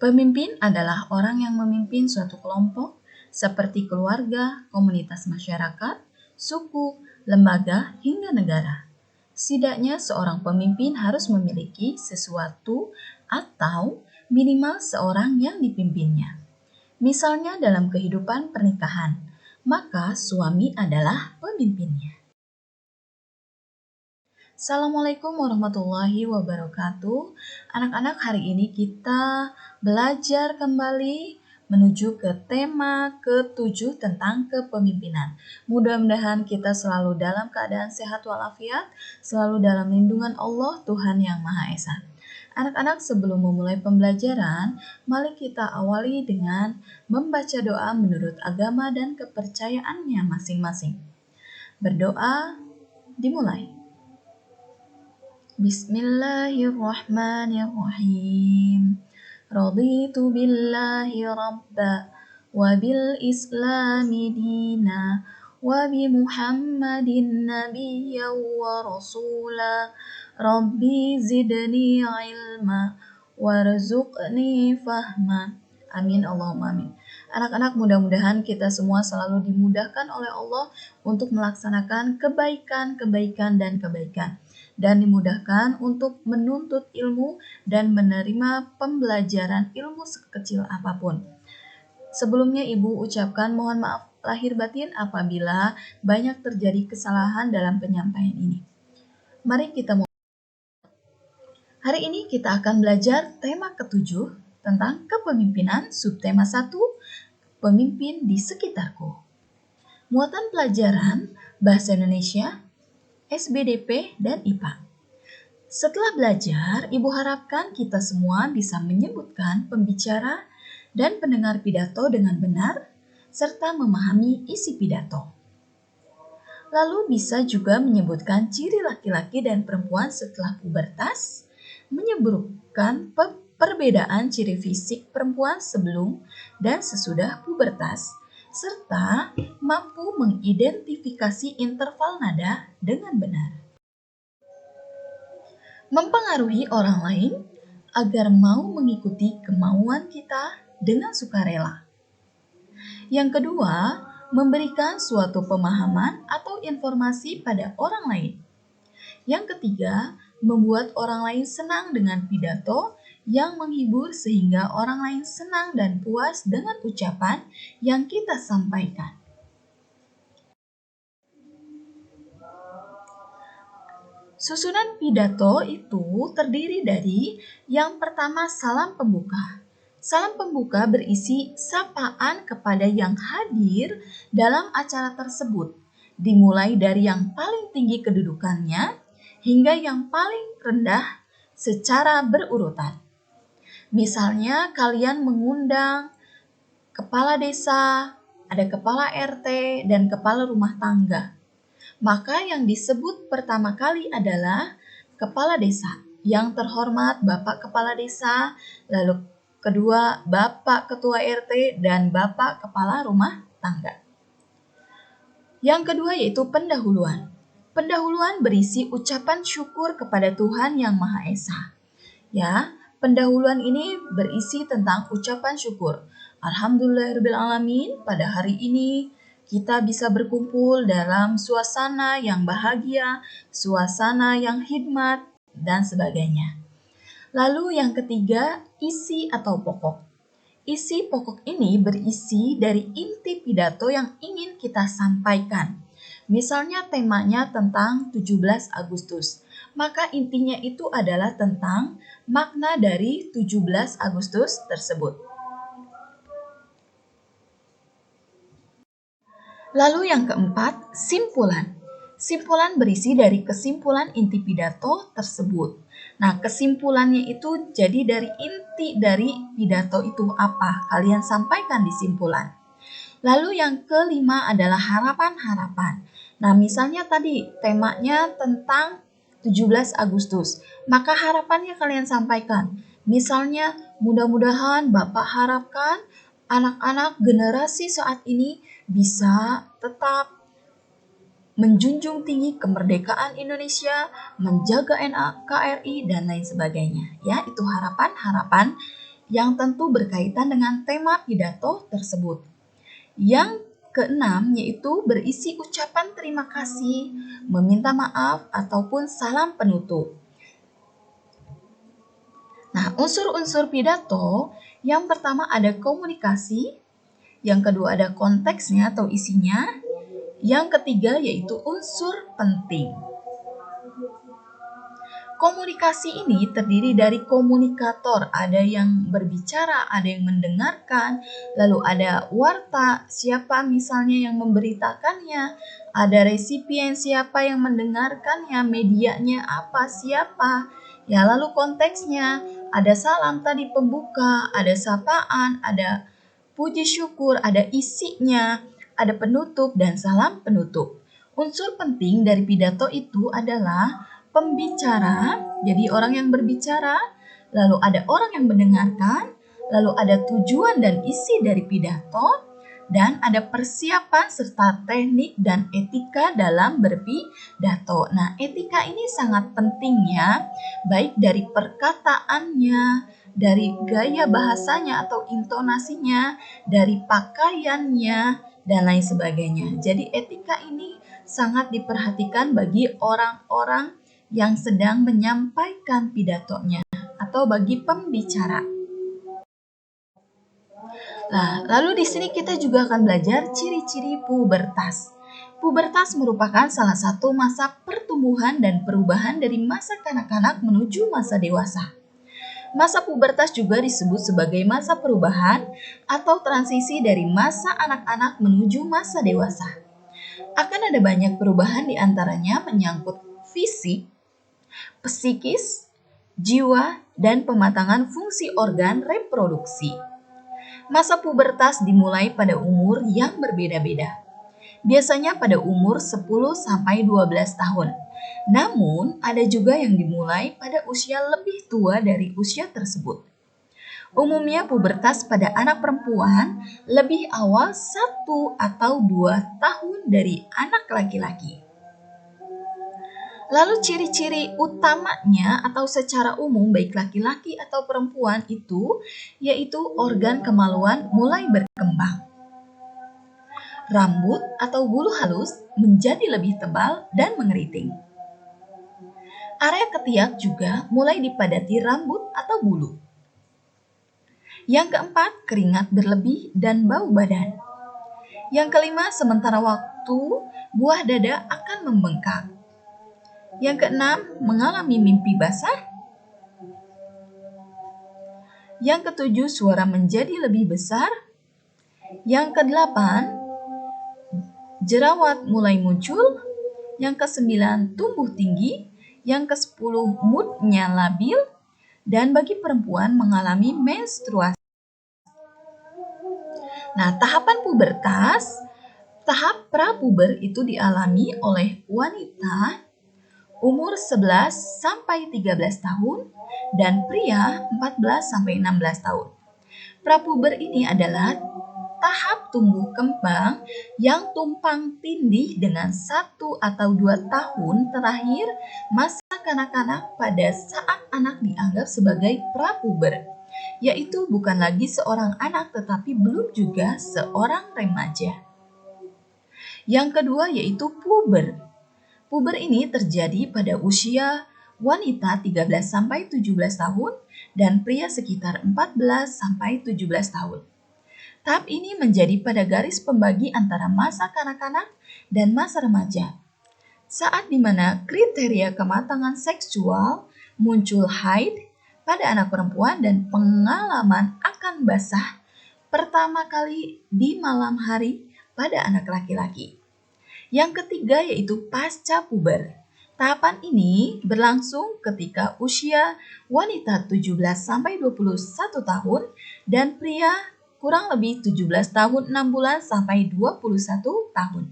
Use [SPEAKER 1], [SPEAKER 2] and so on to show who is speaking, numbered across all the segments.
[SPEAKER 1] Pemimpin adalah orang yang memimpin suatu kelompok seperti keluarga, komunitas masyarakat, suku, lembaga, hingga negara. Setidaknya seorang pemimpin harus memiliki sesuatu atau minimal seorang yang dipimpinnya. Misalnya dalam kehidupan pernikahan, maka suami adalah pemimpinnya. Assalamualaikum warahmatullahi wabarakatuh. Anak-anak, hari ini kita belajar kembali menuju ke tema ke-7 tentang kepemimpinan. Mudah-mudahan kita selalu dalam keadaan sehat walafiat, selalu dalam lindungan Allah, Tuhan Yang Maha Esa. Anak-anak, sebelum memulai pembelajaran, mari kita awali dengan membaca doa menurut agama dan kepercayaannya masing-masing. Berdoa dimulai. Bismillahirrahmanirrahim. Raditu billahi rabba wa bil islami dina wa bi Muhammadin nabiyyan wa rasula. Rabbi zidni ilma warzuqni fahma. Amin Allahumma amin. Anak-anak, mudah-mudahan kita semua selalu dimudahkan oleh Allah untuk melaksanakan kebaikan dan dimudahkan untuk menuntut ilmu dan menerima pembelajaran ilmu sekecil apapun. Sebelumnya Ibu ucapkan mohon maaf lahir batin apabila banyak terjadi kesalahan dalam penyampaian ini. Mari kita mulai. Hari ini kita akan belajar tema ke-7 tentang kepemimpinan, subtema 1, pemimpin di sekitarku. Muatan pelajaran Bahasa Indonesia, SBDP, dan IPA. Setelah belajar, Ibu harapkan kita semua bisa menyebutkan pembicara dan pendengar pidato dengan benar, serta memahami isi pidato. Lalu bisa juga menyebutkan ciri laki-laki dan perempuan setelah pubertas, menyebutkan perbedaan ciri fisik perempuan sebelum dan sesudah pubertas, serta mampu mengidentifikasi interval nada dengan benar. Mempengaruhi orang lain agar mau mengikuti kemauan kita dengan sukarela. Yang kedua, memberikan suatu pemahaman atau informasi pada orang lain. Yang ketiga, membuat orang lain senang dengan pidato yang menghibur sehingga orang lain senang dan puas dengan ucapan yang kita sampaikan. Susunan pidato itu terdiri dari yang pertama salam pembuka. Salam pembuka berisi sapaan kepada yang hadir dalam acara tersebut, dimulai dari yang paling tinggi kedudukannya hingga yang paling rendah secara berurutan. Misalnya kalian mengundang kepala desa, ada kepala RT, dan kepala rumah tangga. Maka yang disebut pertama kali adalah kepala desa. Yang terhormat Bapak Kepala Desa, lalu kedua Bapak Ketua RT, dan Bapak Kepala Rumah Tangga. Yang kedua yaitu pendahuluan. Pendahuluan berisi ucapan syukur kepada Tuhan Yang Maha Esa. Ya, pendahuluan ini berisi tentang ucapan syukur. Alhamdulillahirrahmanirrahim, pada hari ini kita bisa berkumpul dalam suasana yang bahagia, suasana yang hikmat, dan sebagainya. Lalu yang ketiga, isi atau pokok. Isi pokok ini berisi dari inti pidato yang ingin kita sampaikan. Misalnya temanya tentang 17 Agustus. Maka intinya itu adalah tentang makna dari 17 Agustus tersebut. Lalu yang keempat, simpulan. Simpulan berisi dari kesimpulan inti pidato tersebut. Nah, kesimpulannya itu jadi dari inti dari pidato itu apa? Kalian sampaikan di simpulan. Lalu yang kelima adalah harapan-harapan. Nah, misalnya tadi temanya tentang 17 Agustus. Maka harapannya kalian sampaikan. Misalnya, mudah-mudahan Bapak harapkan anak-anak generasi saat ini bisa tetap menjunjung tinggi kemerdekaan Indonesia, menjaga NKRI, dan lain sebagainya. Ya, itu harapan-harapan yang tentu berkaitan dengan tema pidato tersebut. Yang keenam yaitu berisi ucapan terima kasih, meminta maaf, ataupun salam penutup. Nah, unsur-unsur pidato yang pertama ada komunikasi, yang kedua ada konteksnya atau isinya, yang ketiga yaitu unsur penting. Komunikasi ini terdiri dari komunikator, ada yang berbicara, ada yang mendengarkan, lalu ada warta, siapa misalnya yang memberitakannya, ada resipien, siapa yang mendengarkannya, medianya apa, siapa. Ya, lalu konteksnya, ada salam tadi pembuka, ada sapaan, ada puji syukur, ada isinya, ada penutup dan salam penutup. Unsur penting dari pidato itu adalah pembicara, jadi orang yang berbicara, lalu ada orang yang mendengarkan, lalu ada tujuan dan isi dari pidato, dan ada persiapan serta teknik dan etika dalam berpidato. Nah, etika ini sangat penting ya, baik dari perkataannya, dari gaya bahasanya atau intonasinya, dari pakaiannya, dan lain sebagainya. Jadi etika ini sangat diperhatikan bagi orang-orang yang sedang menyampaikan pidatonya atau bagi pembicara. Nah, lalu di sini kita juga akan belajar ciri-ciri pubertas. Pubertas merupakan salah satu masa pertumbuhan dan perubahan dari masa kanak-kanak menuju masa dewasa. Masa pubertas juga disebut sebagai masa perubahan atau transisi dari masa anak-anak menuju masa dewasa. Akan ada banyak perubahan di antaranya menyangkut fisik, psikis, jiwa, dan pematangan fungsi organ reproduksi. Masa pubertas dimulai pada umur yang berbeda-beda. Biasanya pada umur 10-12 tahun. Namun, ada juga yang dimulai pada usia lebih tua dari usia tersebut. Umumnya pubertas pada anak perempuan lebih awal 1 atau 2 tahun dari anak laki-laki. Lalu ciri-ciri utamanya atau secara umum baik laki-laki atau perempuan itu yaitu organ kemaluan mulai berkembang. Rambut atau bulu halus menjadi lebih tebal dan mengeriting. Area ketiak juga mulai dipadati rambut atau bulu. Yang keempat, keringat berlebih dan bau badan. Yang kelima, sementara waktu buah dada akan membengkak. Yang keenam, mengalami mimpi basah. Yang ketujuh, suara menjadi lebih besar. Yang kedelapan, jerawat mulai muncul. Yang kesembilan, tumbuh tinggi. Yang kesepuluh, moodnya labil. Dan bagi perempuan mengalami menstruasi. Nah, tahapan pubertas, tahap prapuber itu dialami oleh wanita umur 11 sampai 13 tahun dan pria 14 sampai 16 tahun. Prapuber ini adalah tahap tumbuh kembang yang tumpang tindih dengan 1 atau 2 tahun terakhir masa kanak-kanak pada saat anak dianggap sebagai prapuber, yaitu bukan lagi seorang anak tetapi belum juga seorang remaja. Yang kedua yaitu puber. Puber ini terjadi pada usia wanita 13 sampai 17 tahun dan pria sekitar 14 sampai 17 tahun. Tahap ini menjadi pada garis pembagi antara masa kanak-kanak dan masa remaja. Saat di mana kriteria kematangan seksual muncul haid pada anak perempuan dan pengalaman akan basah pertama kali di malam hari pada anak laki-laki. Yang ketiga yaitu pasca puber. Tahapan ini berlangsung ketika usia wanita 17 sampai 21 tahun dan pria kurang lebih 17 tahun 6 bulan sampai 21 tahun.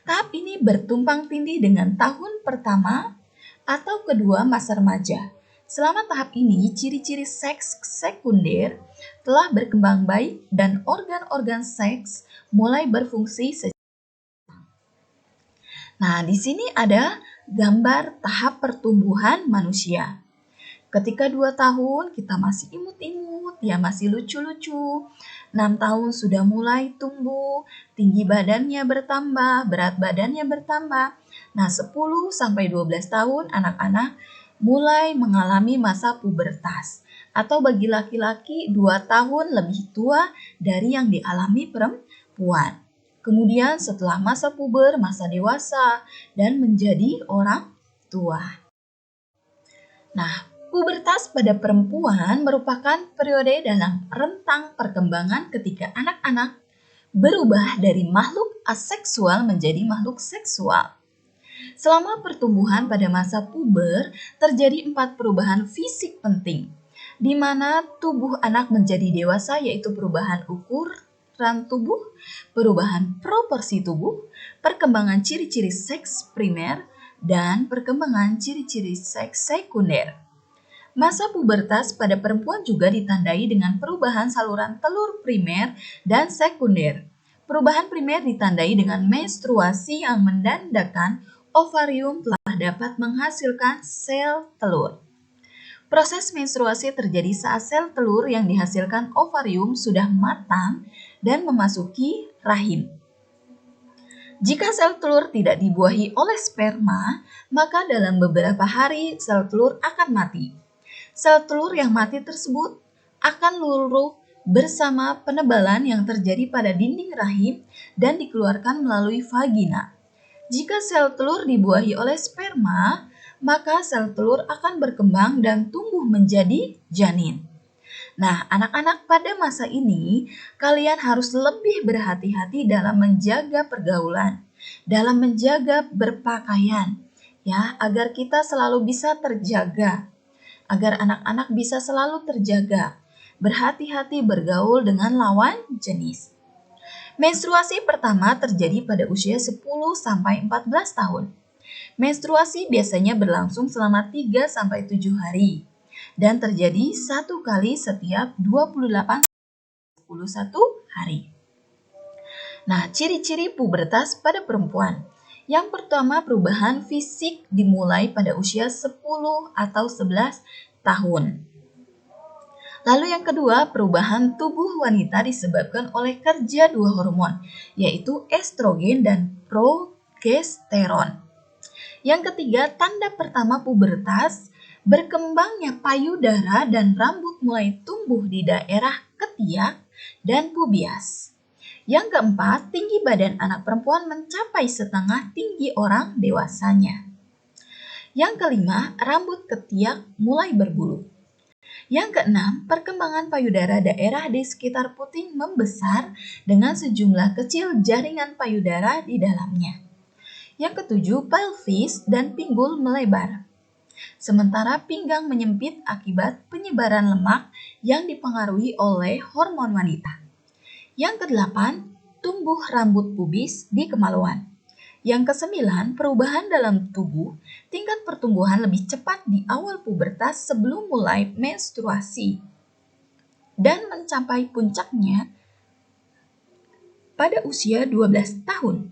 [SPEAKER 1] Tahap ini bertumpang tindih dengan tahun pertama atau kedua masa remaja. Selama tahap ini, ciri-ciri seks sekunder telah berkembang baik dan organ-organ seks mulai berfungsi secara. Nah, di sini ada gambar tahap pertumbuhan manusia. Ketika 2 tahun kita masih imut-imut, ya masih lucu-lucu. 6 tahun sudah mulai tumbuh, tinggi badannya bertambah, berat badannya bertambah. Nah, 10 sampai 12 tahun anak-anak mulai mengalami masa pubertas. Atau bagi laki-laki 2 tahun lebih tua dari yang dialami perempuan. Kemudian setelah masa puber, masa dewasa, dan menjadi orang tua. Nah, pubertas pada perempuan merupakan periode dalam rentang perkembangan ketika anak-anak berubah dari makhluk aseksual menjadi makhluk seksual. Selama pertumbuhan pada masa puber, terjadi 4 perubahan fisik penting, di mana tubuh anak menjadi dewasa, yaitu perubahan ukuran tubuh, perubahan proporsi tubuh, perkembangan ciri-ciri seks primer, dan perkembangan ciri-ciri seks sekunder. Masa pubertas pada perempuan juga ditandai dengan perubahan saluran telur primer dan sekunder. Perubahan primer ditandai dengan menstruasi yang menandakan ovarium telah dapat menghasilkan sel telur. Proses menstruasi terjadi saat sel telur yang dihasilkan ovarium sudah matang dan memasuki rahim. Jika sel telur tidak dibuahi oleh sperma, maka dalam beberapa hari sel telur akan mati. Sel telur yang mati tersebut akan luruh bersama penebalan yang terjadi pada dinding rahim dan dikeluarkan melalui vagina. Jika sel telur dibuahi oleh sperma, maka sel telur akan berkembang dan tumbuh menjadi janin. Nah, anak-anak pada masa ini, kalian harus lebih berhati-hati dalam menjaga pergaulan, dalam menjaga berpakaian, ya, agar kita selalu bisa terjaga, agar anak-anak bisa selalu terjaga. Berhati-hati bergaul dengan lawan jenis. Menstruasi pertama terjadi pada usia 10 sampai 14 tahun. Menstruasi biasanya berlangsung selama 3 sampai 7 hari dan terjadi 1 kali setiap 28 sampai 41 hari. Nah, ciri-ciri pubertas pada perempuan. Yang pertama, perubahan fisik dimulai pada usia 10 atau 11 tahun. Lalu yang kedua, perubahan tubuh wanita disebabkan oleh kerja 2 hormon, yaitu estrogen dan progesteron. Yang ketiga, tanda pertama pubertas, berkembangnya payudara dan rambut mulai tumbuh di daerah ketiak dan pubias. Yang keempat, tinggi badan anak perempuan mencapai setengah tinggi orang dewasanya. Yang kelima, rambut ketiak mulai berbulu. Yang keenam, perkembangan payudara daerah di sekitar puting membesar dengan sejumlah kecil jaringan payudara di dalamnya. Yang ketujuh, pelvis dan pinggul melebar. Sementara pinggang menyempit akibat penyebaran lemak yang dipengaruhi oleh hormon wanita. Yang kedelapan, tumbuh rambut pubis di kemaluan. Yang kesembilan, perubahan dalam tubuh, tingkat pertumbuhan lebih cepat di awal pubertas sebelum mulai menstruasi dan mencapai puncaknya pada usia 12 tahun.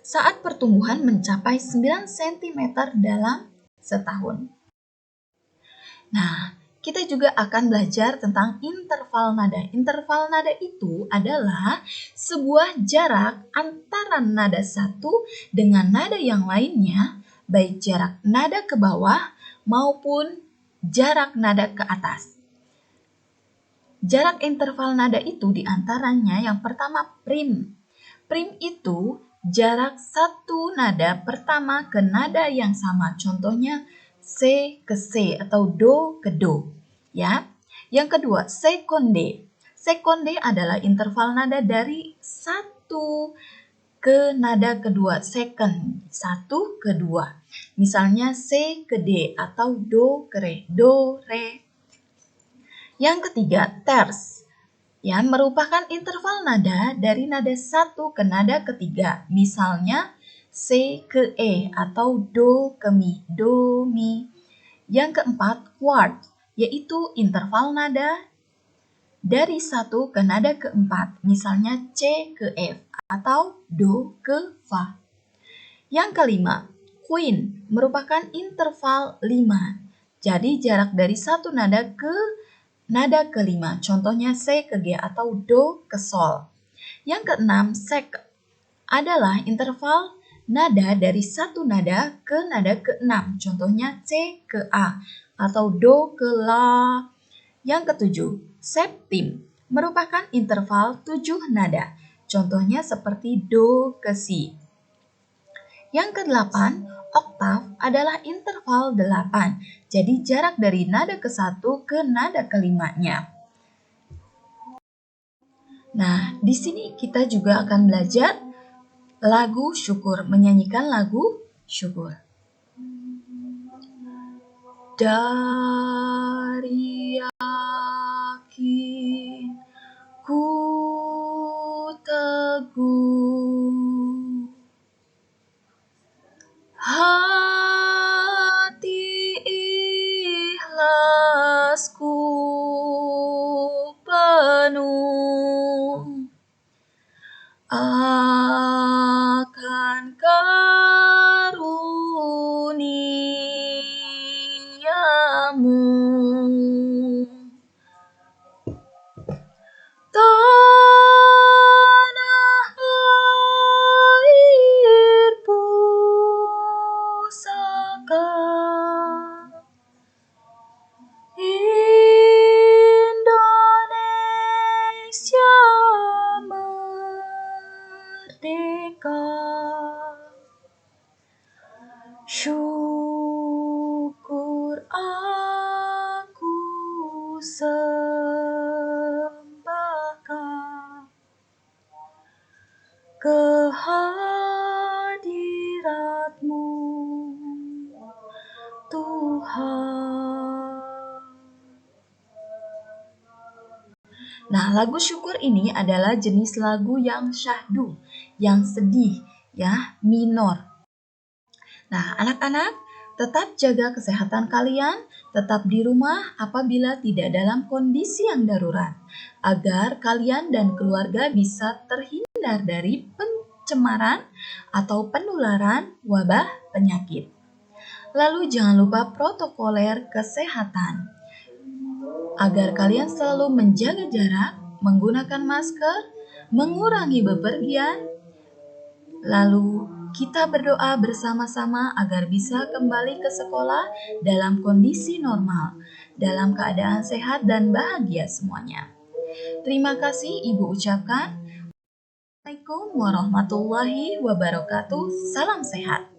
[SPEAKER 1] Saat pertumbuhan mencapai 9 cm dalam setahun. Nah, kita juga akan belajar tentang interval nada. Interval nada itu adalah sebuah jarak antara nada satu dengan nada yang lainnya, baik jarak nada ke bawah maupun jarak nada ke atas. Jarak interval nada itu diantaranya yang pertama prim. Prim itu jarak satu nada pertama ke nada yang sama, contohnya C ke C atau Do ke Do. Ya. Yang kedua, sekonde. Sekonde adalah interval nada dari satu ke nada kedua, second, satu ke dua. Misalnya C ke D atau Do ke Re, Do, Re. Yang ketiga, terce. Ya, merupakan interval nada dari nada satu ke nada ketiga. Misalnya C ke E atau Do ke Mi, Do, Mi. Yang keempat, quart, yaitu interval nada dari satu ke nada keempat. Misalnya C ke F atau Do ke Fa. Yang kelima, quint, merupakan interval 5. Jadi jarak dari satu nada ke nada kelima, contohnya C ke G atau Do ke Sol. Yang keenam, sek adalah interval nada dari satu nada ke nada keenam, contohnya C ke A atau Do ke La. Yang ketujuh, septim merupakan interval 7 nada, contohnya seperti Do ke Si. Yang kedelapan, oktav adalah interval 8, jadi jarak dari nada ke-1 ke nada kelimanya. Nah, di sini kita juga akan belajar lagu syukur, menyanyikan lagu syukur. Dari yakin ku teguh, hati ikhlasku penuh akan karuniamu. Tanah air pusaka Indonesia merdeka, syukur aku sembahkan kehadirat-Mu, Tuhan. Nah, lagu syukur ini adalah jenis lagu yang syahdu, yang sedih, ya, minor. Nah, anak-anak, tetap jaga kesehatan kalian, tetap di rumah apabila tidak dalam kondisi yang darurat, agar kalian dan keluarga bisa terhindar dari pencemaran atau penularan wabah penyakit. Lalu jangan lupa protokoler kesehatan, agar kalian selalu menjaga jarak, menggunakan masker, mengurangi bepergian, lalu kita berdoa bersama-sama agar bisa kembali ke sekolah dalam kondisi normal, dalam keadaan sehat dan bahagia semuanya. Terima kasih Ibu ucapkan. Assalamualaikum warahmatullahi wabarakatuh. Salam sehat.